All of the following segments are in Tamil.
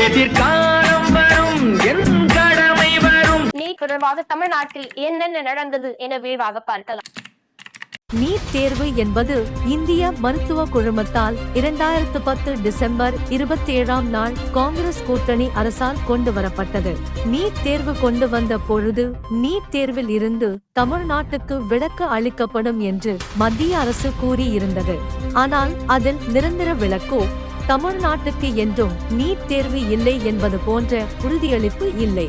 எதிர்காலம் வரும் என் கடமை வரும். நீட் தொடர்பாக தமிழ்நாட்டில் என்னென்ன நடந்தது என விரிவாக பார்க்கலாம். நீட் தேர்வு என்பது இந்திய மருத்துவ குழுமத்தால் 2010 டிசம்பர் 27ஆம் நாள் காங்கிரஸ் கூட்டணி அரசால் கொண்டு வரப்பட்டது. நீட் தேர்வு கொண்டு வந்த பொழுது நீட் தேர்வில் இருந்து தமிழ்நாட்டுக்கு விலக்கு அளிக்கப்படும் என்று மத்திய அரசு கூறியிருந்தது. ஆனால் அதில் நிரந்தர விலக்கோ தமிழ்நாட்டுக்கு என்றும் நீட் தேர்வு இல்லை என்பது போன்ற உறுதியளிப்பு இல்லை.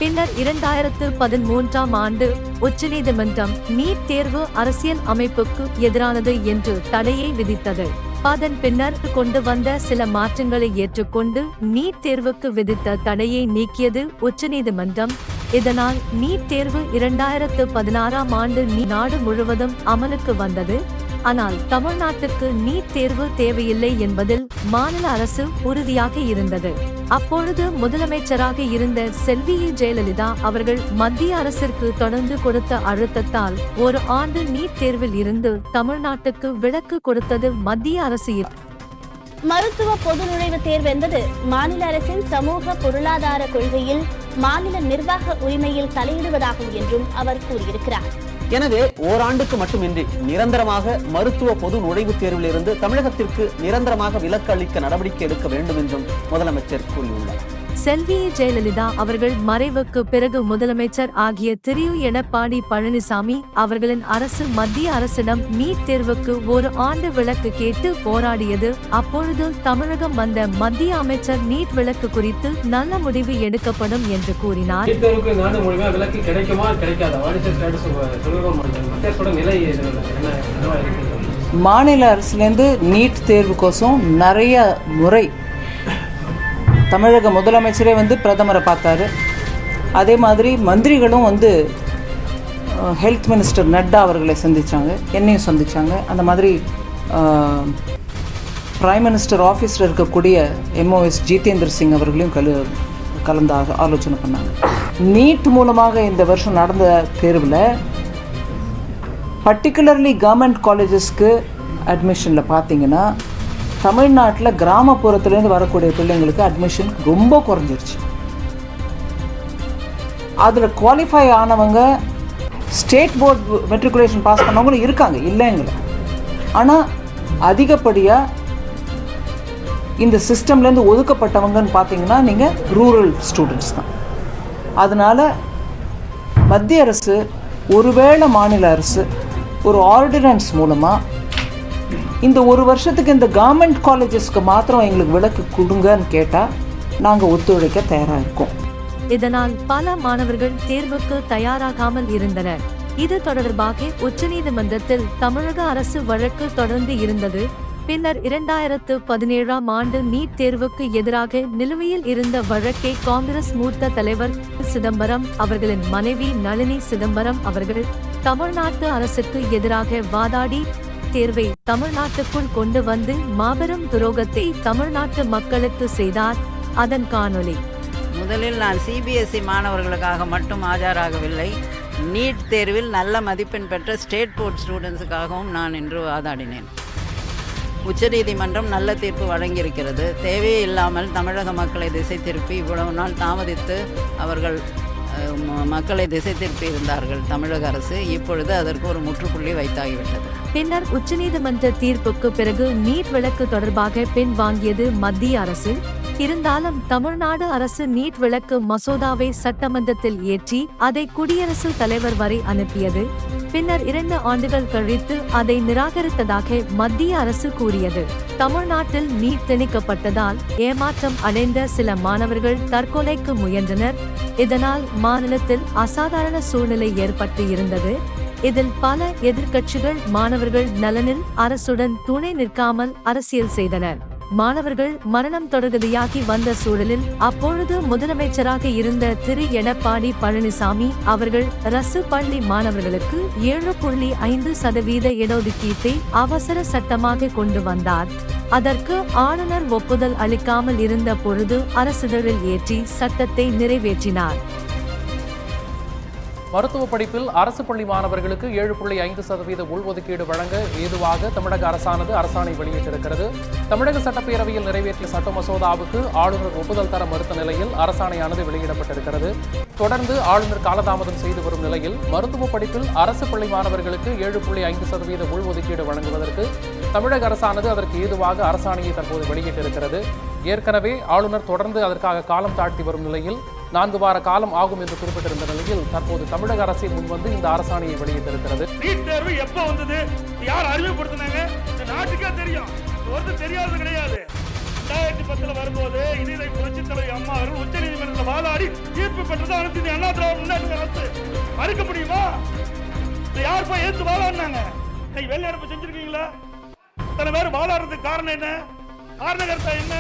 பின்னர் 2013ஆம் ஆண்டு உச்சநீதிமன்றம் நீட் தேர்வு அரசியல் அமைப்புக்கு எதிரானது என்று தடையை விதித்தது. அதன் பின்னர் கொண்டு வந்த சில மாற்றங்களை ஏற்றுக்கொண்டு நீட் தேர்வுக்கு விதித்த தடையை நீக்கியது உச்சநீதிமன்றம். இதனால் நீட் தேர்வு 2016ஆம் ஆண்டு நாடு முழுவதும் அமலுக்கு வந்தது. ஆனால் தமிழ்நாட்டுக்கு நீட் தேர்வு தேவையில்லை என்பதில் மாநில அரசு உறுதியாக இருந்தது. அப்பொழுது முதலமைச்சராக இருந்த செல்வி ஜெயலலிதா அவர்கள் மத்திய அரசிற்கு தொடர்ந்து கொடுத்த அழுத்தத்தால் ஒரு ஆண்டு நீட் தேர்வில் இருந்து தமிழ்நாட்டுக்கு விலக்கு கொடுத்தது மத்திய அரசு. மருத்துவ பொது நுழைவுத் தேர்வு என்பது மாநில அரசின் சமூக பொருளாதார கொள்கையில் மாநில நிர்வாக உரிமையில் தலையிடுவதாகும் என்றும் அவர் கூறியிருக்கிறார். எனவே ஓராண்டுக்கு மட்டுமின்றி நிரந்தரமாக மருத்துவ பொது நுழைவுத் தேர்வில் இருந்து தமிழகத்திற்கு நிரந்தரமாக விலக்கு அளிக்க நடவடிக்கை எடுக்க வேண்டும் என்றும் முதலமைச்சர் கூறியுள்ளார். செல்வி ஜெயலலிதா அவர்கள் மறைவுக்கு பிறகு முதலமைச்சர் ஆகிய திரு எடப்பாடி பழனிசாமி அவர்களின் அரசு மத்திய அரசிடம் நீட் தேர்வுக்கு ஒரு ஆண்டு விலக்கு கேட்டு போராடியது. அப்பொழுது தமிழகம் வந்த மத்திய அமைச்சர் நீட் விலக்கு குறித்து நல்ல முடிவு எடுக்கப்படும் என்று கூறினார். மாநில அரசுலேருந்து நீட் தேர்வுக்கோசம் நிறைய முறை தமிழக முதலமைச்சரே பிரதமரை பார்த்தாரு. அதே மாதிரி மந்திரிகளும் ஹெல்த் மினிஸ்டர் நட்டா அவர்களை சந்தித்தாங்க, என்னையும் சந்தித்தாங்க. அந்த மாதிரி பிரைம் மினிஸ்டர் ஆஃபீஸில் இருக்கக்கூடிய எம்ஓஎஸ் ஜிதேந்திர சிங் அவர்களையும் கலந்து ஆலோசனை பண்ணாங்க. நீட் மூலமாக இந்த வருஷம் நடந்த தேர்வில் பர்டிகுலர்லி கவர்மெண்ட் காலேஜஸ்க்கு அட்மிஷனில் பார்த்தீங்கன்னா தமிழ்நாட்டில் கிராமப்புறத்துலேருந்து வரக்கூடிய பிள்ளைங்களுக்கு அட்மிஷன் ரொம்ப குறைஞ்சிருச்சு. அதில் குவாலிஃபை ஆனவங்க ஸ்டேட் போர்டு மெட்ரிகுலேஷன் பாஸ் பண்ணவங்களும் இருக்காங்க, இல்லைங்கள. ஆனால் அதிகப்படியாக இந்த சிஸ்டம்லேருந்து ஒதுக்கப்பட்டவங்கன்னு பார்த்தீங்கன்னா நீங்கள் ரூரல் ஸ்டூடெண்ட்ஸ் தான். அதனால் மத்திய அரசு ஒருவேளை மாநில அரசு ஒரு ஆர்டினன்ஸ் மூலமாக இந்த ஒரு வருஷத்துக்கு இந்த கவர்மெண்ட் காலேஜஸ்க்கு மாத்திரம் எங்களுக்கு விலக்கு கொடுங்கன்னு கேட்டால் நாங்கள் ஒத்துழைக்க தயாராக இருக்கோம். இதனால் பல மாணவர்கள் தேர்வுக்கு தயாராகாமல் இருந்தனர். இது தொடர்பாக உச்சநீதிமன்றத்தில் தமிழக அரசு வழக்கு தொடர்ந்து இருந்தது. பின்னர் 2017ஆம் ஆண்டு நீட் தேர்வுக்கு எதிராக நிலுவையில் இருந்த வழக்கை காங்கிரஸ் மூத்த தலைவர் சிதம்பரம் அவர்களின் மனைவி நளினி சிதம்பரம் அவர்கள் தமிழ்நாட்டு அரசுக்கு எதிராக வாதாடி தேர்வை தமிழ்நாட்டுக்குள் கொண்டு வந்து மாபெரும் துரோகத்தை தமிழ்நாட்டு மக்களுக்கு செய்தார். அதன் காணொளி. முதலில் நான் சிபிஎஸ்இ மாணவர்களுக்காக மட்டும் ஆஜராகவில்லை, நீட் தேர்வில் நல்ல மதிப்பெண் பெற்ற ஸ்டேட் போர்ட் ஸ்டூடெண்ட்ஸுக்காகவும் நான் இன்று வாதாடினேன். உச்சநீதிமன்றம் நல்ல தீர்ப்பு வழங்கியிருக்கிறது. தேவையே இல்லாமல் தமிழக மக்களை திசை திருப்பி இவ்வளவு நாள் தாமதித்து அவர்கள் மக்களை திசை திருப்பி இருந்தார்கள் தமிழக அரசு. இப்பொழுது அதற்கு ஒரு முற்றுப்புள்ளி வைத்தாகிவிட்டது. பின்னர் உச்சநீதிமன்ற தீர்ப்புக்கு பிறகு நீட் விலக்கு தொடர்பாக பின்வாங்கியது மத்திய அரசு. இருந்தாலும் தமிழ்நாடு அரசு நீட் விலக்கு மசோதாவை சட்டமன்றத்தில் ஏற்றி அதை குடியரசுத் தலைவர் வரை அனுப்பியது. பின்னர் 2 ஆண்டுகள் கழித்து அதை நிராகரித்ததாக மத்திய அரசு கூறியது. தமிழ்நாட்டில் நீட் திணிக்கப்பட்டதால் ஏமாற்றம் அடைந்த சில மாணவர்கள் தற்கொலைக்கு முயன்றனர். இதனால் மாநிலத்தில் அசாதாரண சூழ்நிலை ஏற்பட்டு இருந்தது. இதில் பல எதிர்க்கட்சிகள் மாணவர்கள் நலனில் அரசுடன் துணை நிற்காமல் அரசியல் செய்தனர். மாணவர்கள் மரணம் தொடர்கதையாகி வந்த சூழலில் அப்பொழுது முதலமைச்சராக இருந்த திரு எடப்பாடி பழனிசாமி அவர்கள் அரசு பள்ளி மாணவர்களுக்கு 7.5% இடஒதுக்கீட்டை அவசர சட்டமாக கொண்டு வந்தார். அதற்கு ஆளுநர் ஒப்புதல் அளிக்காமல் இருந்த பொழுது அரசிதழில் ஏற்றி சட்டத்தை நிறைவேற்றினார். மருத்துவ படிப்பில் அரசு பள்ளி மாணவர்களுக்கு 7.5% உள்ஒதுக்கீடு வழங்க ஏதுவாக தமிழக அரசானது அரசாணை வெளியிட்டிருக்கிறது. தமிழக சட்டப்பேரவையில் நிறைவேற்றிய சட்ட மசோதாவுக்கு ஆளுநர் ஒப்புதல் தர மறுத்த நிலையில் அரசாணையானது வெளியிடப்பட்டிருக்கிறது. தொடர்ந்து ஆளுநர் காலதாமதம் செய்து வரும் நிலையில் மருத்துவ படிப்பில் அரசு பள்ளி மாணவர்களுக்கு 7.5% உள்ஒதுக்கீடு வழங்குவதற்கு தமிழக அரசானது அதற்கு ஏதுவாக அரசாணையை தற்போது வெளியிட்டிருக்கிறது. ஏற்கனவே ஆளுநர் தொடர்ந்து அதற்காக காலம் தாழ்த்தி வரும் நிலையில் 4 வார காலம் ஆகும் என்று குறிப்பிட்டிருந்த நிலையில் தற்போது தமிழக அரசை முன்வந்து இந்த அரசாணையை வெளியிட்டிருக்கிறது. நீட் தேர்வு எப்ப வந்தது, யார் அறிமுகப்படுத்தினாங்க, இந்த நாட்டுக்கே தெரியும், ஒருத்தர் தெரியாதது கிடையாது. 2010 வரும்போது இதை புரட்சி தலைவி அம்மா அவர்கள் உச்ச நீதிமன்றத்தில் வாதாடி தீர்ப்பு பெற்றது அனைத்து இந்திய அண்ணா திராவிட முன்னேற்ற அரசு. மறுக்க முடியுமா? யார் போய் ஏத்து வாதாடினாங்க? வெளிநடப்பு செஞ்சிருக்கீங்களா? இத்தனை பேர் வாதாடுறதுக்கு காரணம் என்ன? காரணகர்த்தா என்ன?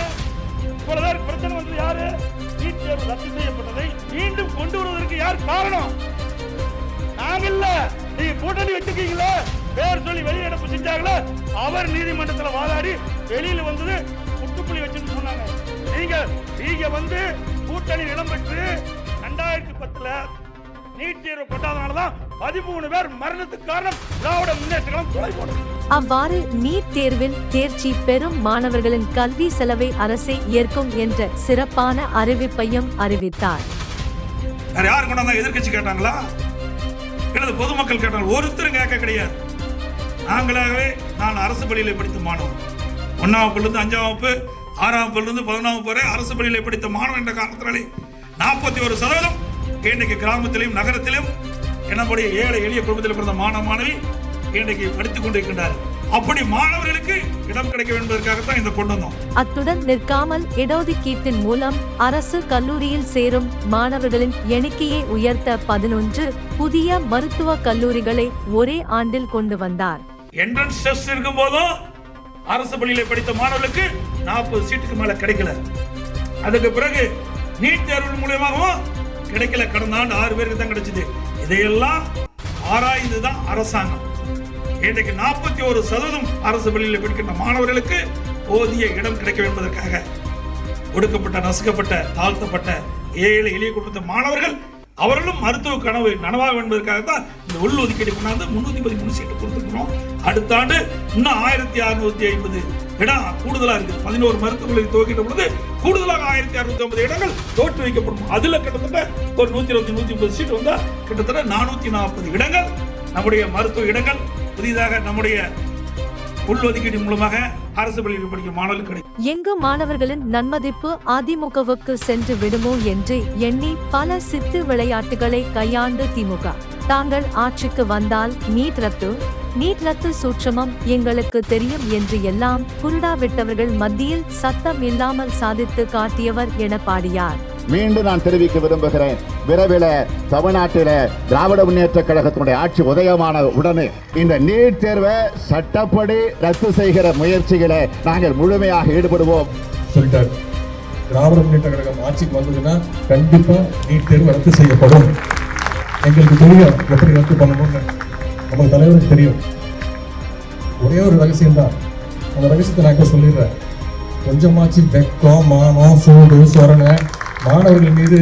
இவ்வளவு பேர் பிரச்சனை வந்தது யாரு? நீட் தேர்வு ரத்து செய்யப்பட்டதை மீண்டும் கொண்டு வருவதற்கு யார் காரணம்? நாங்க இல்ல. நீங்க கூட்டணி வச்சிருக்கீங்களா, பேர் சொல்லி வெளிநடப்பு செஞ்சாங்களா, அவர் நீதிமன்றத்தில் வாதாடி வெளியில வந்தது முட்டுப்புள்ளி வச்சுன்னு சொன்னாங்க. நீங்க வந்து கூட்டணி நிலம் பெற்று 2010 நீட் தேர்வு கொண்டாதனாலதான் 13 பேர் மரணத்துக்கு காரணம் திராவிட முன்னேற்ற கழகம் துணை போனது. அவ்வாறு நீட் தேர்வில் தேர்ச்சி பெறும் மாணவர்களின் கல்வி செலவை அரசே ஏற்கும் என்ற சிறப்பான அறிவிப்பையும் அறிவித்தார். யார் கொண்டாங்க? எதிர்கட்சி கேட்டாங்களா? இல்லது பொதுமக்கள் கேட்டாங்க? ஒருத்தரும் கேட்க கிடையாது. நாங்களாகவே, நான் அரசு பள்ளியில படித்த மாணவன், 1ஆம் வகுப்பிலிருந்து 5ஆம் வகுப்பு, 6ஆம் வகுப்பிலிருந்து 11ஆம் வகுப்பு வரை அரசு பள்ளியில படித்த மாணவன் என்ற காரணத்தினாலே 41% இன்றைக்கு கிராமத்திலும் நகரத்திலும் என்னுடைய ஏழை எளிய குடும்பத்தில் பிறந்த மாணவ மாணவி இன்றைக்கு படித்துக் கொண்டிருக்கின்றார். அப்படி மாணவர்களுக்கு இடம் கிடைக்க வேண்டும் என்பதற்காகத்தான் இந்த கொண்டு வந்தோம். அத்துடன் நிற்காமல் இடஒதுக்கீட்டின் மூலம் அரசு கல்லூரியில் சேரும் மாணவர்களின் எண்ணிக்கையை உயர்த்த 11 புதிய மருத்துவ கல்லூரிகளை ஒரே ஆண்டில் கொண்டு வந்தார். என்ட்ரன்ஸ் டெஸ்ட் இருக்கும் போதும் அரசு பள்ளியில படித்த மாணவர்களுக்கு 40 சீட்டுக்கு மேல கிடைக்கல. அதுக்கு பிறகு நீட் தேர்வு மூலமாகவும் கிடைக்கல. கடந்த ஆண்டு 6 பேருக்கு தான் கிடைச்சது. இதையெல்லாம் ஆராய்ந்துதான் அரசாங்கம் இன்றைக்கு 41% அரசு பள்ளியில் படிக்கின்ற மாணவர்களுக்கு போதிய இடம் கிடைக்க என்பதற்காக ஒடுக்கப்பட்ட, நசுக்கப்பட்ட, தாழ்த்தப்பட்ட, ஏழை எளிய குடும்பத்த மாணவர்கள் அவர்களும் மருத்துவ கனவு நனவாக என்பதற்காக தான் இந்த உள் ஒதுக்கீடு கொண்டாந்து 313 சீட்டு கொடுத்துருக்கிறோம். அடுத்த ஆண்டு இன்னும் 1650 இடம் கூடுதலா இருக்கு. 11 மருத்துவமனை துவக்கிட்ட பொழுது கூடுதலாக 1650 இடங்கள் தோற்று வைக்கப்படும். அதுல கிட்டத்தட்ட ஒரு 120-130 சீட்டு வந்தா கிட்டத்தட்ட 440 இடங்கள் நம்முடைய மருத்துவ இடங்கள் புதிதாக நம்முடைய உள் ஒதுக்கீடு மூலமாக அரசு பள்ளியில் படிக்கும் மாணவர்களுக்கு எங்கு மாணவர்களின் நன்மதிப்பு அதிமுகவுக்கு சென்று விடுமோ என்று எண்ணி பல சித்து விளையாட்டுகளை கையாண்டு திமுக தாங்கள் ஆட்சிக்கு வந்தால் நீட் ரத்து சூட்சமம் எங்களுக்கு தெரியும் என்று எல்லாம் குருடா விட்டவர்கள் மத்தியில் சத்தம் இல்லாமல் சாதித்து காட்டியவர் என பாடியார். மீண்டும் நான் தெரிவிக்க விரும்புகிறேன், விரைவில் தமிழ்நாட்டில் திராவிட முன்னேற்ற கழகத்தினுடைய ஆட்சி உதயமான உடனே இந்த நீட் தேர்வை சட்டப்படி ரத்து செய்கிற முயற்சிகளை நாங்கள் முழுமையாக ஈடுபடுவோம் சொல்லிட்டார். திராவிட முன்னேற்ற கழகம் ஆட்சிக்கு வந்ததுன்னா கண்டிப்பா நீட் தேர்வு ரத்து செய்யப்படும். எங்களுக்கு தெரியும் எப்படி ரத்து பண்ணணும்னு, நம்ம தலைவருக்கு தெரியும். ஒரே ஒரு ரகசியம் தான், அந்த ரகசியத்தை நான் இப்ப சொல்லிடுறேன். கொஞ்சமாச்சு வெக்கம், மானம், சூடு, சொரணை, மாணவர்கள் மீது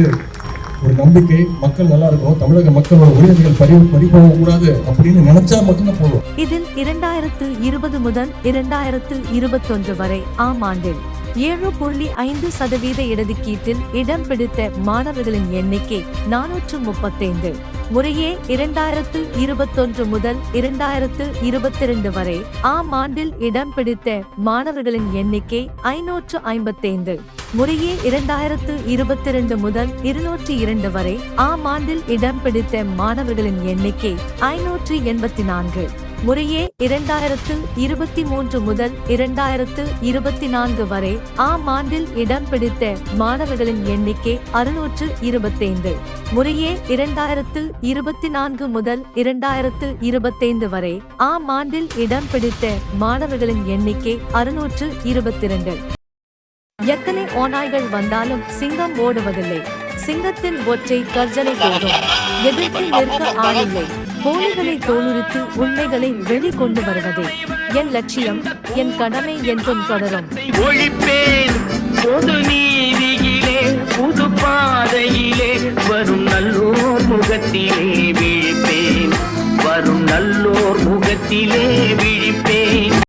ஒரு நம்பிக்கை, மக்கள் நல்லா இருக்கும், தமிழக மக்களோட உரிமைகள் பறிபோக கூடாது அப்படின்னு நினைச்சா மட்டும்தான் போதும். இதில் 2020 முதல் 2021 வரை ஆம் ஆண்டில் 7.5% இடஒதுக்கீட்டில் இடம் பிடித்த மாணவர்களின் எண்ணிக்கை 435. முறையே 2021 முதல் 2022 வரை ஆம் ஆண்டில் இடம் பிடித்த மாணவர்களின் எண்ணிக்கை 555. முறையே 2022 முதல் 202 வரை ஆம் ஆண்டில் இடம் பிடித்த மாணவர்களின் எண்ணிக்கை 584. முறையே 2023 முதல் 2024 வரை ஆம் ஆண்டில் இடம் பிடித்த மாணவர்களின் எண்ணிக்கை 625. முறையே 2024 முதல் 2025 வரை ஆம் ஆண்டில் இடம் பிடித்த மாணவர்களின் எண்ணிக்கை 622. எத்தனை ஓநாய்கள் வந்தாலும் சிங்கம் ஓடுவதில்லை. சிங்கத்தின் ஒற்றை கர்ஜனை போதும். எதிர்த்து நிற்க ஆளில்லை. போலிகளை தோலுரித்து உண்மைகளை வெளிக்கொண்டு வருவதே என் லட்சியம், என் கடமை என்றும் தொடரும். ஒழிப்பேன் பொது நீதியிலே புது பாதையிலே வரும் நல்லோர் முகத்திலே விழிப்பேன், வரும் நல்லோர் முகத்திலே விழிப்பேன்.